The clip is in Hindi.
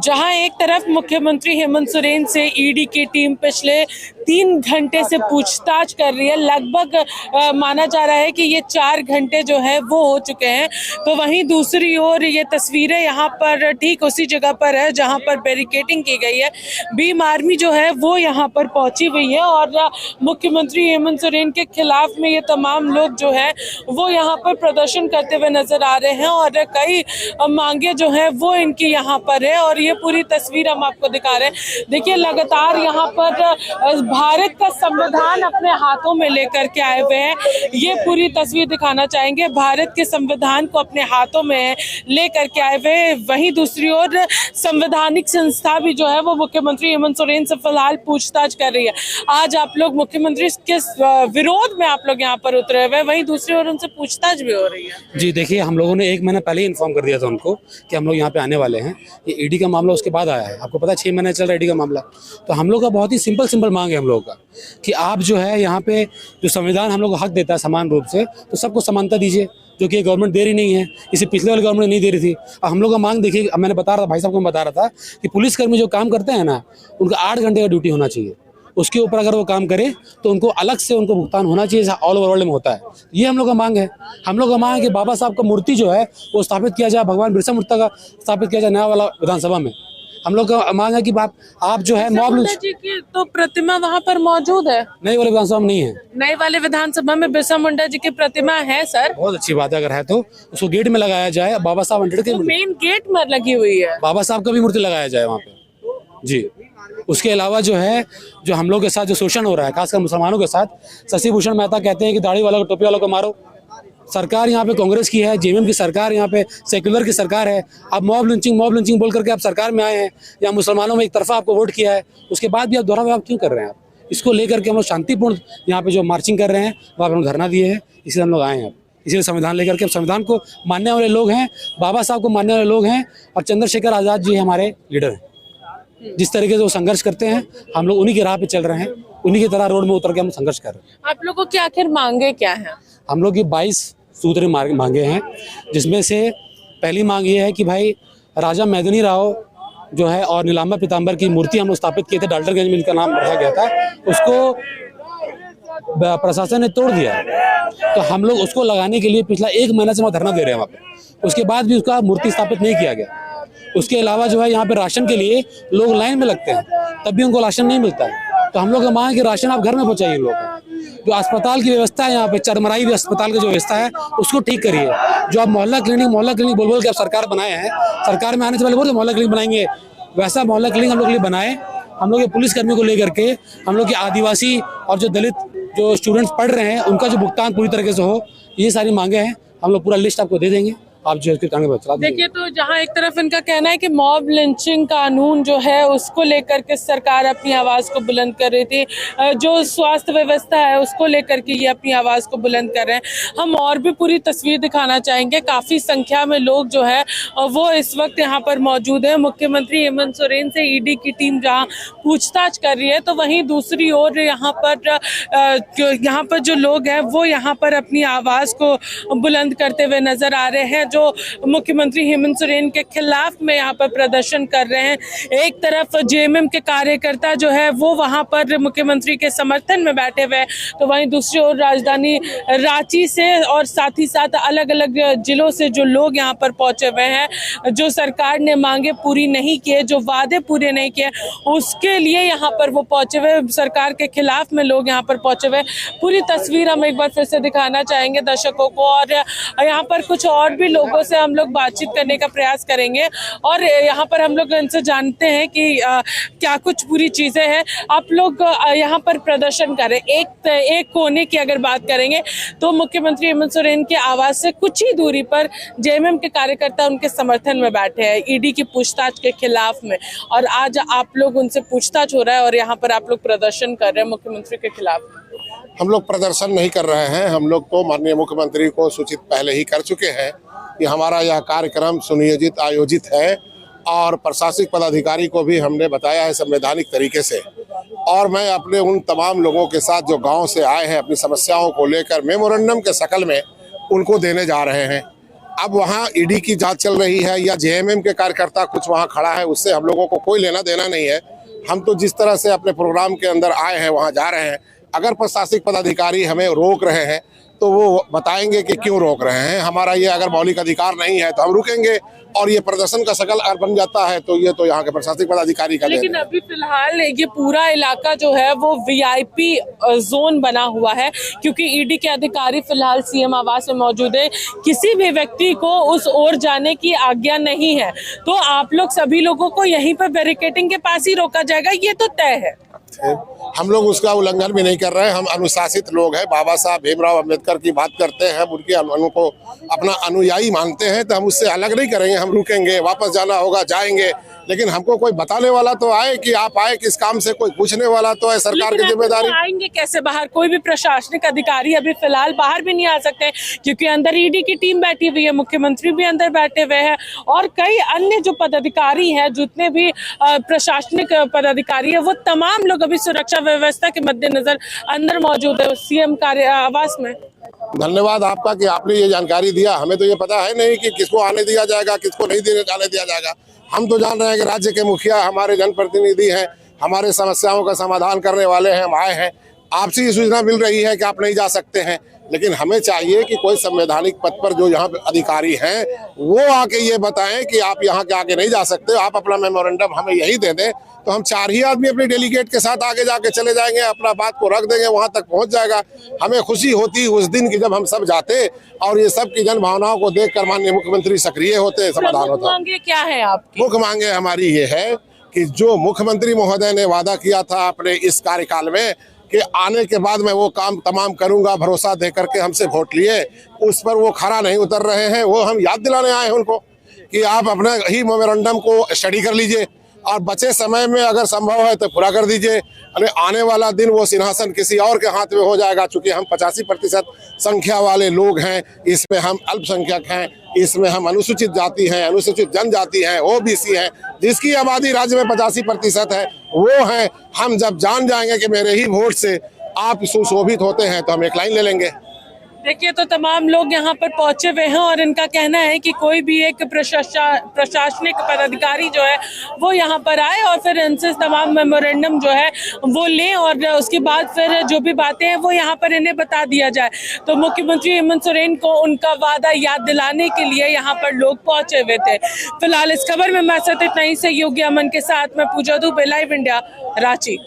जहां एक तरफ मुख्यमंत्री हेमंत सोरेन से ईडी की टीम पिछले 3 घंटे से पूछताछ कर रही है, लगभग माना जा रहा है कि ये 4 घंटे जो है वो हो चुके हैं। तो वहीं दूसरी ओर ये तस्वीरें यहाँ पर ठीक उसी जगह पर है जहाँ पर बैरिकेडिंग की गई है। भीम आर्मी जो है वो यहाँ पर पहुंची हुई है और मुख्यमंत्री हेमंत सोरेन के खिलाफ में ये तमाम लोग जो है वो यहाँ पर प्रदर्शन करते हुए नजर आ रहे हैं और कई मांगे जो है वो इनकी यहाँ पर है और ये पूरी तस्वीर हम आपको दिखा रहे हैं। देखिए लगातार यहाँ पर भारत का संविधान अपने हाथों में लेकर के आए हुए हैं, ये पूरी तस्वीर दिखाना चाहेंगे। भारत के संविधान को अपने हाथों में लेकर के आए हुए, वहीं दूसरी ओर संवैधानिक संस्था भी जो है वो मुख्यमंत्री हेमंत सोरेन से फिलहाल पूछताछ कर रही है। आज आप लोग मुख्यमंत्री के विरोध में आप लोग यहाँ पर उतरे हुए, वहीं दूसरी ओर उनसे पूछताछ भी हो रही है। जी देखिए, हम लोगों ने 1 महीना पहले ही इन्फॉर्म कर दिया था उनको कि हम लोग यहाँ पे आने वाले हैं। ये ईडी का मामला उसके बाद आया है, आपको पता है 6 महीने चल रहा है ईडी का मामला। तो हम लोग का बहुत ही सिंपल मांग है हम लोगों का कि आप जो है यहाँ पे जो संविधान हम लोग को हक देता है समान रूप से, तो सबको समानता दीजिए, जो कि गवर्नमेंट दे रही नहीं है। इसे पिछले वाली गवर्नमेंट नहीं दे रही थी। अब हम लोग का मांग देखिए, मैंने बता रहा था, भाई साहब को मैं बता रहा था कि पुलिसकर्मी जो काम करते हैं ना, उनका 8 घंटे का ड्यूटी होना चाहिए। उसके ऊपर अगर वो काम करे तो उनको अलग से उनको भुगतान होना चाहिए, जैसा ऑल ओवर वर्ल्ड में होता है। ये हम लोग का मांग है। हम लोग का मांग है कि बाबा साहब का मूर्ति जो है वो स्थापित किया जाए, भगवान बिरसा मुंडा का स्थापित किया जाए नया वाला विधानसभा में। हम लोग का मांग है कि आप जो है मॉब जी की तो प्रतिमा वहाँ पर मौजूद है, नए वाले विधानसभा में नहीं है। नए वाले विधानसभा में बिरसा मुंडा जी की प्रतिमा है सर। बहुत अच्छी बात है, अगर है तो उसको गेट में लगाया जाए। बाबा साहब अम्बेडकर मेन गेट में लगी हुई है, बाबा साहब का भी मूर्ति लगाया जाए वहाँ पे जी। उसके अलावा जो है, जो हम लोग के साथ जो शोषण हो रहा है खासकर मुसलमानों के साथ, शशि भूषण मेहता कहते हैं कि दाढ़ी वालों को टोपी वालों को मारो। सरकार यहाँ पे कांग्रेस की है, जेएमएम की सरकार, यहाँ पे सेक्युलर की सरकार है। अब मॉब लिंचिंग बोल करके आप सरकार में आए हैं, या मुसलमानों में एक तरफा आपको वोट किया है, उसके बाद भी आप दोहरा जवाब क्यों कर रहे हैं? आप इसको लेकर के हम लोग शांतिपूर्ण यहाँ पे जो मार्चिंग कर रहे हैं, वहाँ पर हम धरना दिए हैं, इसलिए हम लोग आए हैं। इसीलिए संविधान लेकर के, संविधान को मानने वाले लोग हैं, बाबा साहब को मानने वाले लोग हैं, और चंद्रशेखर आज़ाद जी हमारे लीडर हैं। जिस तरीके से वो संघर्ष करते हैं, हम लोग उन्हीं की राह पे चल रहे हैं, उन्हीं की तरह रोड में उतर के हम संघर्ष कर रहे हैं। आप लोगों की आखिर मांगे क्या है? हम लोग की 22 सूत्री मांगे हैं, जिसमें से पहली मांग ये है कि भाई राजा मैदनी राव जो है और नीलांबर पीताम्बर की मूर्ति हम लोग स्थापित किए थे, डाल्टनगंज में इनका नाम रखा गया था, उसको प्रशासन ने तोड़ दिया है। तो हम लोग उसको लगाने के लिए पिछला 1 महीना से वहाँ धरना दे रहे हैं वहाँ पे। उसके बाद भी उसका मूर्ति स्थापित नहीं किया गया। उसके अलावा जो है यहाँ पे राशन के लिए लोग लाइन में लगते हैं, तब भी उनको राशन नहीं मिलता है। तो हम लोग का मांग है कि राशन आप घर में पहुँचाइए लोग। जो अस्पताल की व्यवस्था है यहाँ पे, चरमराई अस्पताल की जो व्यवस्था है उसको ठीक करिए। जो आप मोहल्ला क्लिनिक बोल के आप सरकार बनाए हैं, सरकार में आने से पहले बोलते मोहल्ला क्लिनिक बनाएंगे, वैसा मोहल्ला क्लिनिक हम लोग के लिए बनाए। हम लोग के पुलिसकर्मियों को लेकर के, हम लोग के आदिवासी और जो दलित जो स्टूडेंट्स पढ़ रहे हैं, उनका जो भुगतान पूरी तरीके से हो, ये सारी मांगे हैं। हम लोग पूरा लिस्ट आपको दे देंगे, आप जो इसके कानून चला देखिए। तो जहां एक तरफ इनका कहना है कि मॉब लिंचिंग कानून जो है उसको लेकर के सरकार अपनी आवाज को बुलंद कर रही थी, जो स्वास्थ्य व्यवस्था है उसको लेकर के ये अपनी आवाज को बुलंद कर रहे हैं। हम और भी पूरी तस्वीर दिखाना चाहेंगे। काफी संख्या में लोग जो है वो इस वक्त यहाँ पर मौजूद है। मुख्यमंत्री हेमंत सोरेन से ईडी की टीम जहाँ पूछताछ कर रही है, तो वहीं दूसरी ओर यहाँ पर जो लोग हैं वो यहाँ पर अपनी आवाज को बुलंद करते हुए नजर आ रहे हैं, जो मुख्यमंत्री हेमंत सोरेन के खिलाफ में यहाँ पर प्रदर्शन कर रहे हैं। एक तरफ जेएमएम के कार्यकर्ता जो है वो वहाँ पर मुख्यमंत्री के समर्थन में बैठे हुए हैं, तो वहीं दूसरी ओर राजधानी रांची से और साथ ही साथ अलग अलग जिलों से जो लोग यहाँ पर पहुंचे हुए हैं, जो सरकार ने मांगे पूरी नहीं किए, जो वादे पूरे नहीं किए, उसके लिए यहाँ पर वो पहुंचे हुए, सरकार के खिलाफ में लोग यहाँ पर पहुंचे हुए। पूरी तस्वीर हम एक बार फिर से दिखाना चाहेंगे दर्शकों को, और यहाँ पर कुछ और भी लोगों से हम लोग बातचीत करने का प्रयास करेंगे और यहाँ पर हम लोग इनसे जानते हैं कि क्या कुछ पूरी चीजें हैं। आप लोग यहाँ पर प्रदर्शन करें, एक कोने की अगर बात करेंगे तो मुख्यमंत्री हेमंत सोरेन के आवास से कुछ ही दूरी पर जेएमएम के कार्यकर्ता उनके समर्थन में बैठे हैं ईडी की पूछताछ के खिलाफ में, और आज आप लोग उनसे पूछताछ हो रहा है और यहाँ पर आप लोग प्रदर्शन कर रहे हैं मुख्यमंत्री के खिलाफ। हम लोग प्रदर्शन नहीं कर रहे हैं, हम लोग तो माननीय मुख्यमंत्री को सूचित पहले ही कर चुके हैं कि हमारा यह कार्यक्रम सुनियोजित आयोजित है, और प्रशासनिक पदाधिकारी को भी हमने बताया है संवैधानिक तरीके से। और मैं अपने उन तमाम लोगों के साथ जो गांव से आए हैं अपनी समस्याओं को लेकर मेमोरेंडम के शक्ल में उनको देने जा रहे हैं। अब वहाँ ईडी की जांच चल रही है या जेएमएम के कार्यकर्ता कुछ वहाँ खड़ा है, उससे हम लोगों को कोई लेना देना नहीं है। हम तो जिस तरह से अपने प्रोग्राम के अंदर आए हैं वहाँ जा रहे हैं। अगर प्रशासनिक पदाधिकारी हमें रोक रहे हैं तो वो बताएंगे कि क्यों रोक रहे हैं। हमारा ये अगर मौलिक अधिकार नहीं है तो हम रुकेंगे, और ये प्रदर्शन का शकल अगर बन जाता है तो ये तो यहाँ के प्रशासनिक पदाधिकारी का लेकिन अभी फिलहाल ये पूरा इलाका जो है वो वीआईपी जोन बना हुआ है, क्योंकि ईडी के अधिकारी फिलहाल सीएम आवास में मौजूद है। किसी भी व्यक्ति को उस ओर जाने की आज्ञा नहीं है, तो आप लोग सभी लोगों को यहीं पर बैरिकेडिंग के पास ही रोका जाएगा, ये तो तय है। हम लोग उसका उल्लंघन भी नहीं कर रहे हैं। हम अनुशासित लोग हैं, बाबा साहब भीमराव अंबेडकर की बात करते हैं, हम उनके को अपना अनुयायी मानते हैं, तो हम उससे अलग नहीं करेंगे। हम रुकेंगे, वापस जाना होगा जाएंगे, लेकिन हमको कोई बताने वाला तो आए कि आप आए किस काम से, कोई पूछने वाला तो है। सरकार की जिम्मेदारी। आएंगे कैसे बाहर? कोई भी प्रशासनिक अधिकारी अभी फिलहाल बाहर भी नहीं आ सकते, क्योंकि अंदर ईडी की टीम बैठी हुई है, मुख्यमंत्री भी अंदर बैठे हुए हैं और कई अन्य जो पदाधिकारी हैं, जितने भी प्रशासनिक पदाधिकारी है, वो तमाम लोग अभी सुरक्षा व्यवस्था के मद्देनजर अंदर मौजूद है सीएम कार्य आवास में। धन्यवाद आपका कि आपने ये जानकारी दिया। हमें तो ये पता है नहीं कि किसको आने दिया जाएगा, किसको नहीं आने दिया जाएगा। हम तो जान रहे हैं कि राज्य के मुखिया हमारे जनप्रतिनिधि हैं, हमारे समस्याओं का समाधान करने वाले हैं, हम आए हैं। आपसे ये सूचना मिल रही है कि आप नहीं जा सकते हैं, लेकिन हमें चाहिए कि कोई संवैधानिक पद पर जो यहाँ पे अधिकारी हैं वो आके ये बताएं कि आप यहाँ के आगे नहीं जा सकते। आप अपना मेमोरेंडम हमें यही दे दें तो हम 4 ही आदमी अपने डेलीगेट के साथ आगे जाके चले जाएंगे, अपना बात को रख देंगे, वहां तक पहुंच जाएगा। हमें खुशी होती उस दिन की जब हम सब जाते और ये सब की जन भावनाओं को देखकर माननीय मुख्यमंत्री सक्रिय होते, समाधान होता। मांगे क्या है आपकी? मुख्य मांगे हमारी ये है कि जो मुख्यमंत्री महोदय ने वादा किया था अपने इस कार्यकाल में कि आने के बाद मैं वो काम तमाम करूंगा, भरोसा दे करके हमसे वोट लिए, उस पर वो खरा नहीं उतर रहे हैं। वो हम याद दिलाने आए हैं उनको कि आप अपना ही मेमोरेंडम को स्टडी कर लीजिए और बचे समय में अगर संभव है तो पूरा कर दीजिए। अरे आने वाला दिन वो सिंहासन किसी और के हाथ में हो जाएगा। चूंकि हम 85% संख्या वाले लोग हैं, इसमें हम अल्पसंख्यक हैं, इसमें हम अनुसूचित जाति हैं, अनुसूचित जनजाति हैं, ओबीसी हैं, जिसकी आबादी राज्य में 85% है, वो हैं। हम जब जान जाएंगे कि मेरे ही वोट से आप सुशोभित होते हैं तो हम एक लाइन ले लेंगे। देखिए, तो तमाम लोग यहाँ पर पहुंचे हुए हैं और इनका कहना है कि कोई भी एक प्रशासनिक पदाधिकारी जो है वो यहाँ पर आए और फिर इनसे तमाम मेमोरेंडम जो है वो लें और उसके बाद फिर जो भी बातें हैं वो यहाँ पर इन्हें बता दिया जाए। तो मुख्यमंत्री हेमंत सोरेन को उनका वादा याद दिलाने के लिए यहाँ पर लोग पहुंचे हुए थे। फिलहाल इस खबर में मैं इतना ही सहयोगी अमन के साथ मैं पूजा दुबे, लाइव इंडिया, रांची।